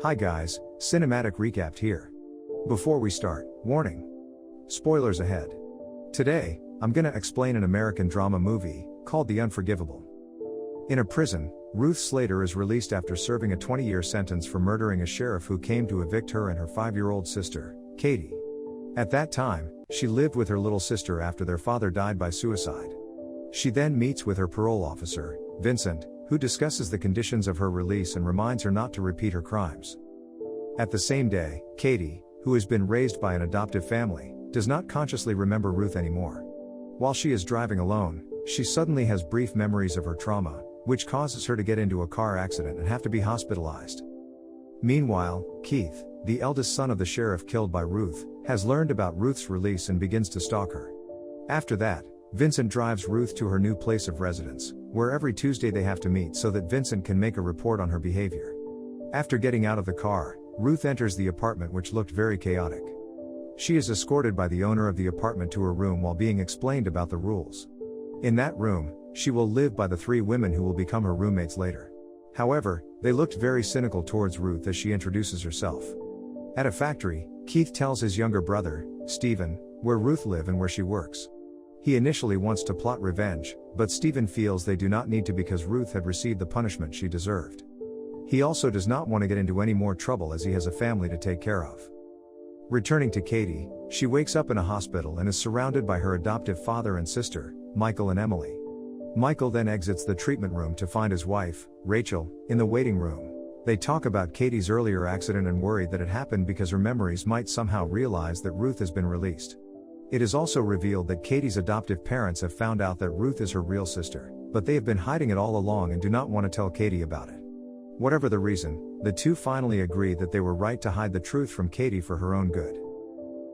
Hi guys, Cinematic Recapped here. Before we start, warning. Spoilers ahead. Today, I'm gonna explain an American drama movie, called The Unforgivable. In a prison, Ruth Slater is released after serving a 20-year sentence for murdering a sheriff who came to evict her and her 5-year-old sister, Katie. At that time, she lived with her little sister after their father died by suicide. She then meets with her parole officer, Vincent, who discusses the conditions of her release and reminds her not to repeat her crimes. At the same day, Katie, who has been raised by an adoptive family, does not consciously remember Ruth anymore. While she is driving alone, she suddenly has brief memories of her trauma, which causes her to get into a car accident and have to be hospitalized. Meanwhile, Keith, the eldest son of the sheriff killed by Ruth, has learned about Ruth's release and begins to stalk her. After that, Vincent drives Ruth to her new place of residence, where every Tuesday they have to meet so that Vincent can make a report on her behavior. After getting out of the car, Ruth enters the apartment, which looked very chaotic. She is escorted by the owner of the apartment to her room while being explained about the rules. In that room, she will live by the 3 women who will become her roommates later. However, they looked very cynical towards Ruth as she introduces herself. At a factory, Keith tells his younger brother, Stephen, where Ruth lives and where she works. He initially wants to plot revenge, but Stephen feels they do not need to because Ruth had received the punishment she deserved. He also does not want to get into any more trouble as he has a family to take care of. Returning to Katie, she wakes up in a hospital and is surrounded by her adoptive father and sister, Michael and Emily. Michael then exits the treatment room to find his wife, Rachel, in the waiting room. They talk about Katie's earlier accident and worry that it happened because her memories might somehow realize that Ruth has been released. It is also revealed that Katie's adoptive parents have found out that Ruth is her real sister, but they have been hiding it all along and do not want to tell Katie about it. Whatever the reason, the two finally agree that they were right to hide the truth from Katie for her own good.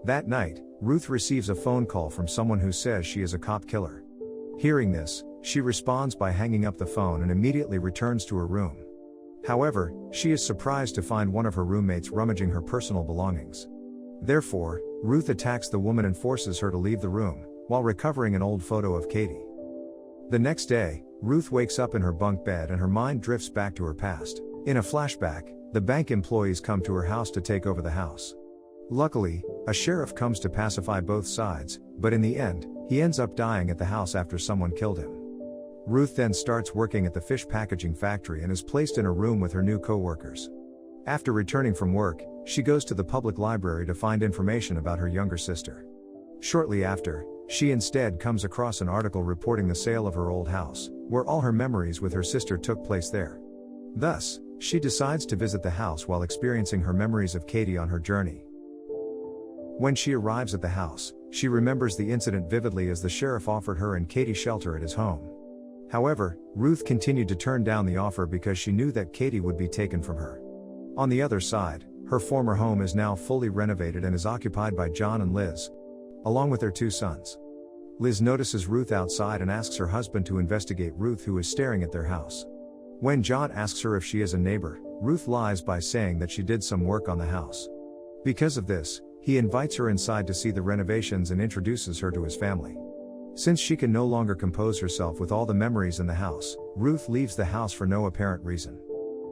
That night, Ruth receives a phone call from someone who says she is a cop killer. Hearing this, she responds by hanging up the phone and immediately returns to her room. However, she is surprised to find one of her roommates rummaging her personal belongings. Therefore, Ruth attacks the woman and forces her to leave the room, while recovering an old photo of Katie. The next day, Ruth wakes up in her bunk bed and her mind drifts back to her past. In a flashback, the bank employees come to her house to take over the house. Luckily, a sheriff comes to pacify both sides, but in the end, he ends up dying at the house after someone killed him. Ruth then starts working at the fish packaging factory and is placed in a room with her new co-workers. After returning from work, she goes to the public library to find information about her younger sister. Shortly after, she instead comes across an article reporting the sale of her old house, where all her memories with her sister took place there. Thus, she decides to visit the house while experiencing her memories of Katie on her journey. When she arrives at the house, she remembers the incident vividly as the sheriff offered her and Katie shelter at his home. However, Ruth continued to turn down the offer because she knew that Katie would be taken from her. On the other side, her former home is now fully renovated and is occupied by John and Liz, along with their 2 sons. Liz notices Ruth outside and asks her husband to investigate Ruth, who is staring at their house. When John asks her if she is a neighbor, Ruth lies by saying that she did some work on the house. Because of this, he invites her inside to see the renovations and introduces her to his family. Since she can no longer compose herself with all the memories in the house, Ruth leaves the house for no apparent reason.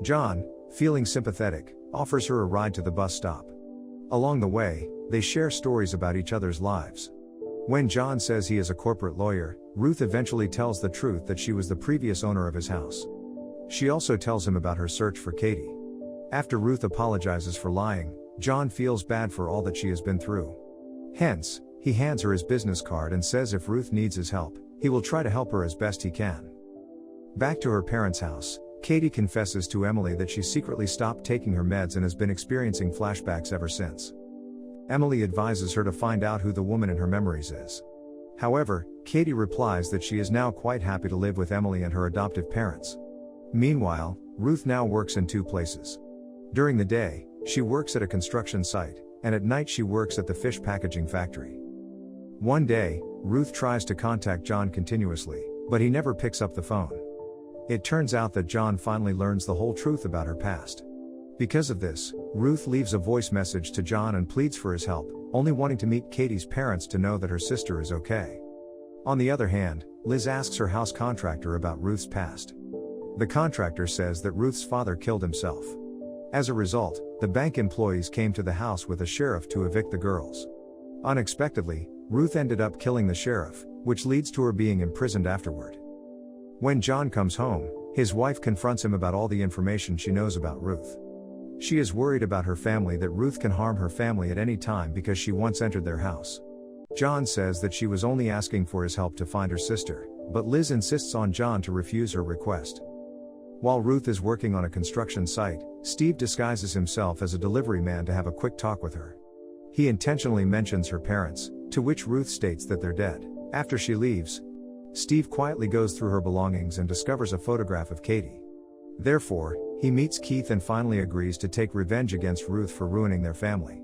John, feeling sympathetic, offers her a ride to the bus stop. Along the way, they share stories about each other's lives. When John says he is a corporate lawyer, Ruth eventually tells the truth that she was the previous owner of his house. She also tells him about her search for Katie. After Ruth apologizes for lying, John feels bad for all that she has been through. Hence, he hands her his business card and says if Ruth needs his help, he will try to help her as best he can. Back to her parents' house, Katie confesses to Emily that she secretly stopped taking her meds and has been experiencing flashbacks ever since. Emily advises her to find out who the woman in her memories is. However, Katie replies that she is now quite happy to live with Emily and her adoptive parents. Meanwhile, Ruth now works in 2 places. During the day, she works at a construction site, and at night she works at the fish packaging factory. One day, Ruth tries to contact John continuously, but he never picks up the phone. It turns out that John finally learns the whole truth about her past. Because of this, Ruth leaves a voice message to John and pleads for his help, only wanting to meet Katie's parents to know that her sister is okay. On the other hand, Liz asks her house contractor about Ruth's past. The contractor says that Ruth's father killed himself. As a result, the bank employees came to the house with a sheriff to evict the girls. Unexpectedly, Ruth ended up killing the sheriff, which leads to her being imprisoned afterward. When John comes home, his wife confronts him about all the information she knows about Ruth. She is worried about her family, that Ruth can harm her family at any time because she once entered their house. John says that she was only asking for his help to find her sister, but Liz insists on John to refuse her request. While Ruth is working on a construction site, Steve disguises himself as a delivery man to have a quick talk with her. He intentionally mentions her parents, to which Ruth states that they're dead. After she leaves, Steve quietly goes through her belongings and discovers a photograph of Katie. Therefore, he meets Keith and finally agrees to take revenge against Ruth for ruining their family.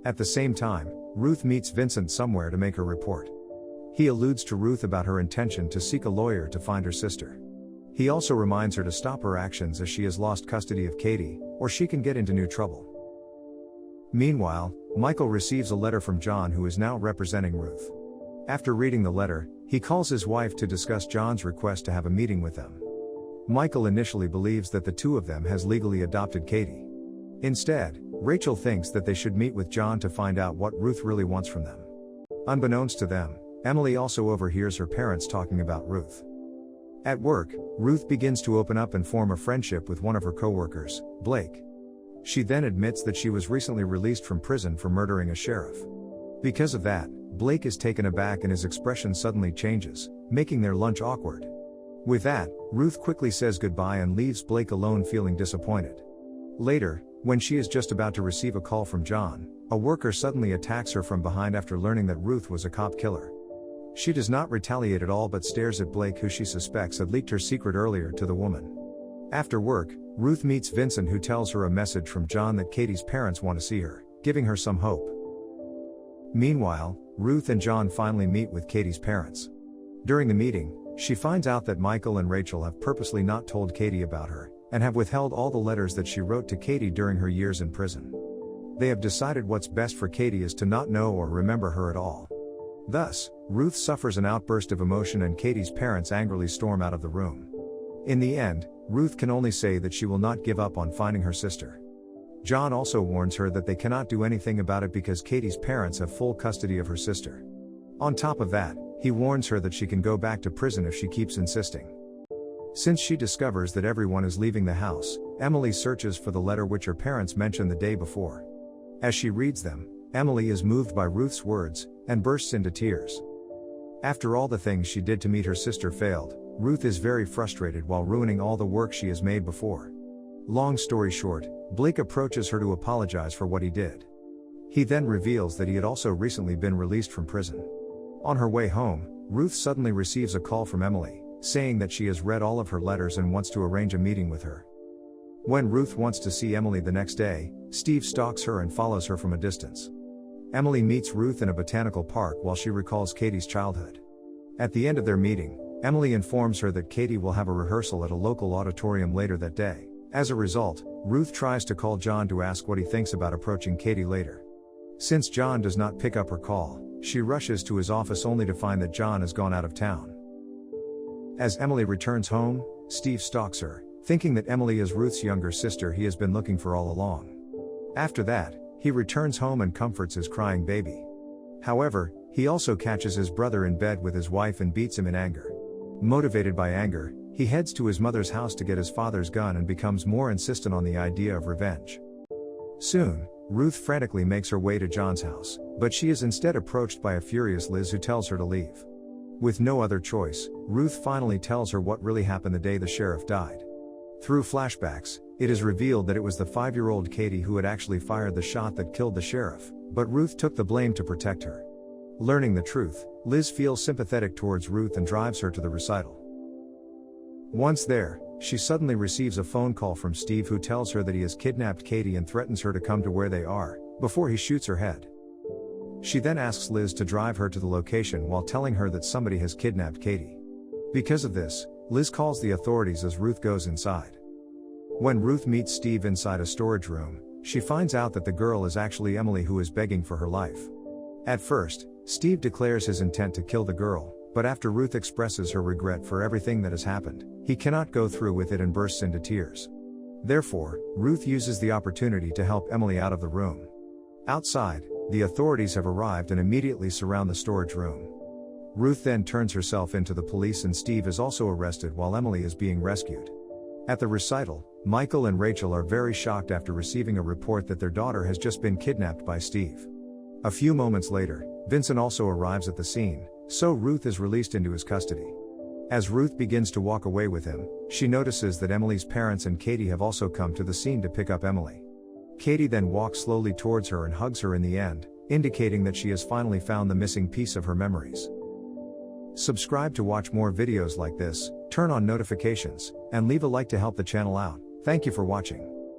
At the same time, Ruth meets Vincent somewhere to make her report. He alludes to Ruth about her intention to seek a lawyer to find her sister. He also reminds her to stop her actions as she has lost custody of Katie, or she can get into new trouble. Meanwhile, Michael receives a letter from John, who is now representing Ruth. After reading the letter, he calls his wife to discuss John's request to have a meeting with them. Michael initially believes that the two of them has legally adopted Katie. Instead, Rachel thinks that they should meet with John to find out what Ruth really wants from them. Unbeknownst to them, Emily also overhears her parents talking about Ruth. At work, Ruth begins to open up and form a friendship with one of her co-workers, Blake. She then admits that she was recently released from prison for murdering a sheriff. Because of that, Blake is taken aback and his expression suddenly changes, making their lunch awkward. With that, Ruth quickly says goodbye and leaves Blake alone, feeling disappointed. Later, when she is just about to receive a call from John, a worker suddenly attacks her from behind after learning that Ruth was a cop killer. She does not retaliate at all but stares at Blake, who she suspects had leaked her secret earlier to the woman. After work, Ruth meets Vincent, who tells her a message from John that Katie's parents want to see her, giving her some hope. Meanwhile, Ruth and John finally meet with Katie's parents. During the meeting, she finds out that Michael and Rachel have purposely not told Katie about her, and have withheld all the letters that she wrote to Katie during her years in prison. They have decided what's best for Katie is to not know or remember her at all. Thus, Ruth suffers an outburst of emotion and Katie's parents angrily storm out of the room. In the end, Ruth can only say that she will not give up on finding her sister. John also warns her that they cannot do anything about it because Katie's parents have full custody of her sister. On top of that, he warns her that she can go back to prison if she keeps insisting. Since she discovers that everyone is leaving the house, Emily searches for the letter which her parents mentioned the day before. As she reads them, Emily is moved by Ruth's words, and bursts into tears. After all the things she did to meet her sister failed, Ruth is very frustrated while ruining all the work she has made before. Long story short, Blake approaches her to apologize for what he did. He then reveals that he had also recently been released from prison. On her way home, Ruth suddenly receives a call from Emily, saying that she has read all of her letters and wants to arrange a meeting with her. When Ruth wants to see Emily the next day, Steve stalks her and follows her from a distance. Emily meets Ruth in a botanical park while she recalls Katie's childhood. At the end of their meeting, Emily informs her that Katie will have a rehearsal at a local auditorium later that day. As a result, Ruth tries to call John to ask what he thinks about approaching Katie later. Since John does not pick up her call, she rushes to his office only to find that John has gone out of town. As Emily returns home, Steve stalks her, thinking that Emily is Ruth's younger sister he has been looking for all along. After that, he returns home and comforts his crying baby. However, he also catches his brother in bed with his wife and beats him in anger. Motivated by anger, he heads to his mother's house to get his father's gun and becomes more insistent on the idea of revenge. Soon, Ruth frantically makes her way to John's house, but she is instead approached by a furious Liz who tells her to leave. With no other choice, Ruth finally tells her what really happened the day the sheriff died. Through flashbacks, it is revealed that it was the 5-year-old Katie who had actually fired the shot that killed the sheriff, but Ruth took the blame to protect her. Learning the truth, Liz feels sympathetic towards Ruth and drives her to the recital. Once there, she suddenly receives a phone call from Steve, who tells her that he has kidnapped Katie and threatens her to come to where they are, before he shoots her head. She then asks Liz to drive her to the location while telling her that somebody has kidnapped Katie. Because of this, Liz calls the authorities as Ruth goes inside. When Ruth meets Steve inside a storage room, she finds out that the girl is actually Emily, who is begging for her life. At first, Steve declares his intent to kill the girl, but after Ruth expresses her regret for everything that has happened, he cannot go through with it and bursts into tears. Therefore, Ruth uses the opportunity to help Emily out of the room. Outside, the authorities have arrived and immediately surround the storage room. Ruth then turns herself into the police and Steve is also arrested while Emily is being rescued. At the recital, Michael and Rachel are very shocked after receiving a report that their daughter has just been kidnapped by Steve. A few moments later, Vincent also arrives at the scene, so Ruth is released into his custody. As Ruth begins to walk away with him, she notices that Emily's parents and Katie have also come to the scene to pick up Emily. Katie then walks slowly towards her and hugs her in the end, indicating that she has finally found the missing piece of her memories. Subscribe to watch more videos like this, turn on notifications, and leave a like to help the channel out. Thank you for watching.